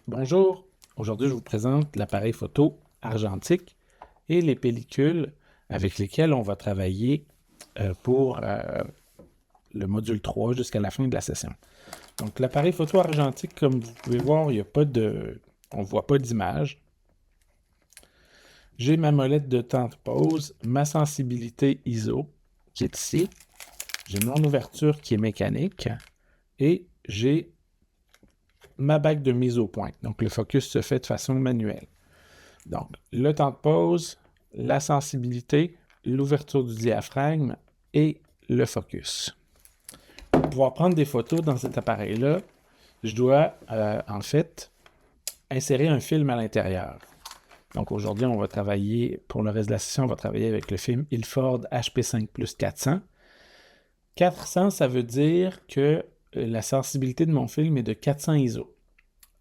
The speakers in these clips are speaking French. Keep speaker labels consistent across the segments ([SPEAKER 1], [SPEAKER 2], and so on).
[SPEAKER 1] Bonjour, aujourd'hui je vous présente l'appareil photo argentique et les pellicules avec lesquelles on va travailler pour le module 3 jusqu'à la fin de la session. Donc l'appareil photo argentique, comme vous pouvez voir, il y a pas de, on ne voit pas d'image. J'ai ma molette de temps de pause, ma sensibilité ISO qui est ici, j'ai mon ouverture qui est mécanique et j'ai ma bague de mise au point. Donc le focus se fait de façon manuelle. Donc, le temps de pause, la sensibilité, l'ouverture du diaphragme et le focus. Pour pouvoir prendre des photos dans cet appareil-là, je dois en fait insérer un film à l'intérieur. Donc aujourd'hui, on va travailler, pour le reste de la session, on va travailler avec le film Ilford HP5 Plus 400. 400, ça veut dire que la sensibilité de mon film est de 400 ISO.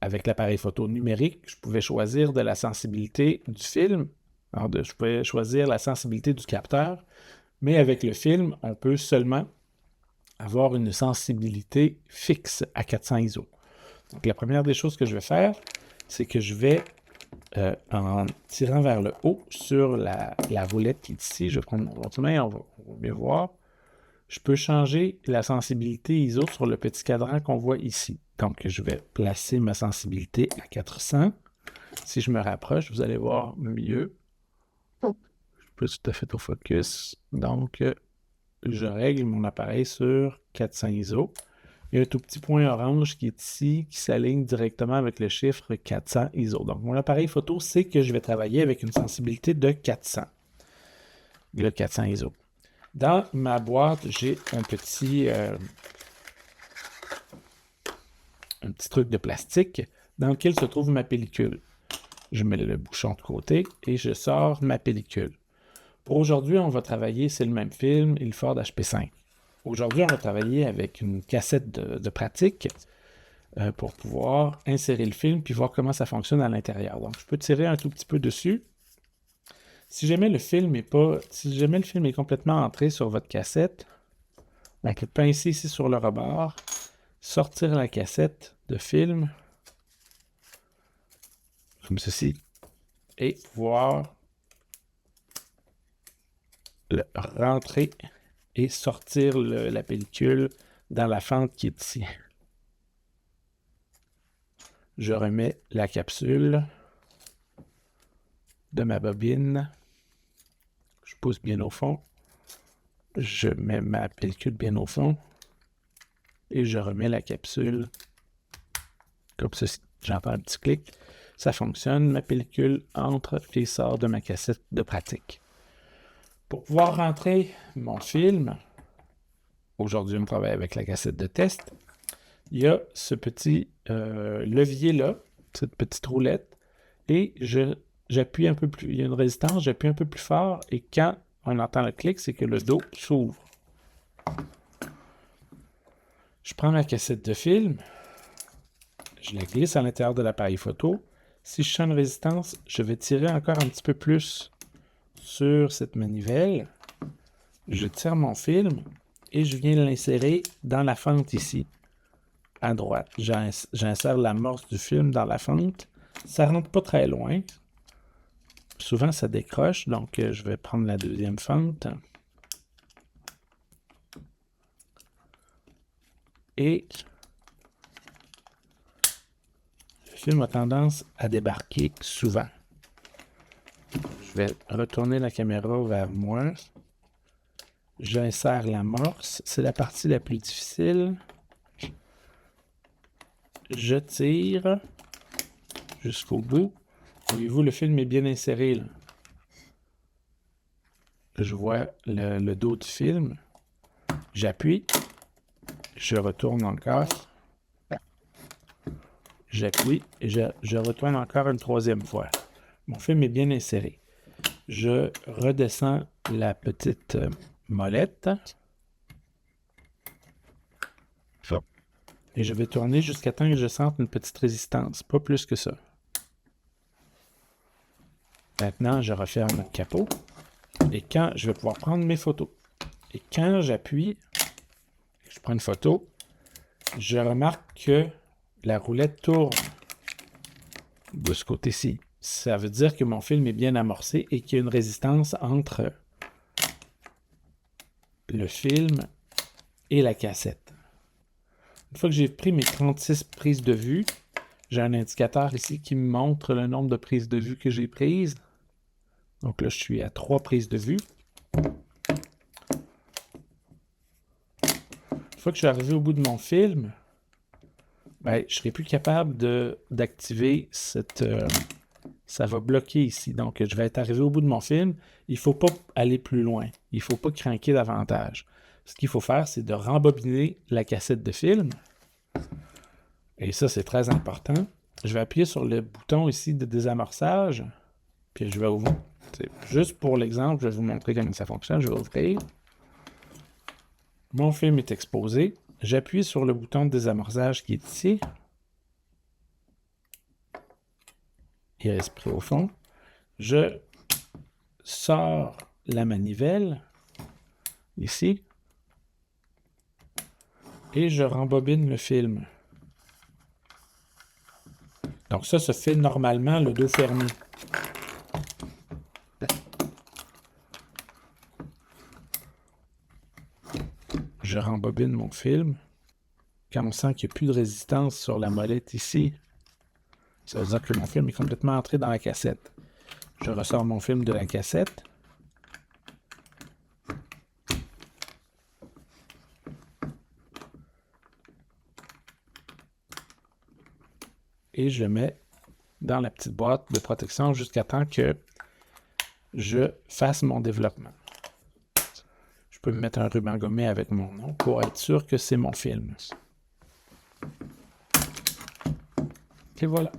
[SPEAKER 1] Avec l'appareil photo numérique, je pouvais choisir de la sensibilité du film. Alors, je pouvais choisir la sensibilité du capteur, mais avec le film, on peut seulement avoir une sensibilité fixe à 400 ISO. Donc, la première des choses que je vais faire, c'est que je vais, en tirant vers le haut sur la roulette qui est ici, je vais prendre mon main, on va mieux voir. Je peux changer la sensibilité ISO sur le petit cadran qu'on voit ici. Donc, je vais placer ma sensibilité à 400. Si je me rapproche, vous allez voir mieux. Je ne suis pas tout à fait au focus. Donc, je règle mon appareil sur 400 ISO. Il y a un tout petit point orange qui est ici, qui s'aligne directement avec le chiffre 400 ISO. Donc, mon appareil photo sait que je vais travailler avec une sensibilité de 400. Le 400 ISO. Dans ma boîte, j'ai un petit truc de plastique dans lequel se trouve ma pellicule. Je mets le bouchon de côté et je sors ma pellicule. Pour aujourd'hui, on va travailler, c'est le même film, Ilford HP5. Aujourd'hui, on va travailler avec une cassette de pratique pour pouvoir insérer le film puis voir comment ça fonctionne à l'intérieur. Donc, je peux tirer un tout petit peu dessus. Si jamais le film est complètement entré sur votre cassette, pincer ici sur le rebord, sortir la cassette de film, comme ceci, et pouvoir le rentrer et sortir la pellicule dans la fente qui est ici. Je remets la capsule de ma bobine. Je pousse bien au fond. Je mets ma pellicule bien au fond. Et je remets la capsule comme ceci. J'entends un petit clic. Ça fonctionne. Ma pellicule entre et sort de ma cassette de pratique. Pour pouvoir rentrer mon film, aujourd'hui on travaille avec la cassette de test, il y a ce petit levier-là, cette petite roulette, et j'appuie un peu plus, il y a une résistance, j'appuie un peu plus fort, et quand on entend le clic, c'est que le dos s'ouvre. Je prends ma cassette de film, je la glisse à l'intérieur de l'appareil photo. Si je sens une résistance, je vais tirer encore un petit peu plus sur cette manivelle. Je tire mon film et je viens l'insérer dans la fente ici, à droite. J'insère l'amorce du film dans la fente. Ça rentre pas très loin. Souvent, ça décroche, donc je vais prendre la deuxième fente. Et le film a tendance à débarquer souvent. Je vais retourner la caméra vers moi. J'insère l'amorce. C'est la partie la plus difficile. Je tire jusqu'au bout. Voyez-vous, le film est bien inséré, là. Je vois le dos du film. J'appuie. Je retourne encore. J'appuie et je retourne encore une troisième fois. Mon film est bien inséré. Je redescends la petite molette. Et je vais tourner jusqu'à temps que je sente une petite résistance. Pas plus que ça. Maintenant, je referme le capot. Et quand je vais pouvoir prendre mes photos. Et quand j'appuie, je prends une photo, je remarque que la roulette tourne. de ce côté-ci. Ça veut dire que mon film est bien amorcé et qu'il y a une résistance entre le film et la cassette. Une fois que j'ai pris mes 36 prises de vue, j'ai un indicateur ici qui me montre le nombre de prises de vue que j'ai prises. Donc là, je suis à 3 prises de vue. Une fois que je suis arrivé au bout de mon film, ben, je ne serai plus capable d'activer cette... ça va bloquer ici. Donc, je vais être arrivé au bout de mon film. Il ne faut pas aller plus loin. Il ne faut pas craquer davantage. Ce qu'il faut faire, c'est de rembobiner la cassette de film. Et ça, c'est très important. Je vais appuyer sur le bouton ici de désamorçage. Puis je vais ouvrir. Juste pour l'exemple, je vais vous montrer comment ça fonctionne. Je vais ouvrir. Mon film est exposé. J'appuie sur le bouton de désamorçage qui est ici. Il reste pris au fond. Je sors la manivelle ici et je rembobine le film. Donc ça se fait normalement le dos fermé. Je rembobine mon film. Quand on sent qu'il n'y a plus de résistance sur la molette ici, ça veut dire que mon film est complètement entré dans la cassette. Je ressors mon film de la cassette. Et je mets dans la petite boîte de protection jusqu'à temps que je fasse mon développement. Je peux me mettre un ruban gommé avec mon nom pour être sûr que c'est mon film. Et voilà.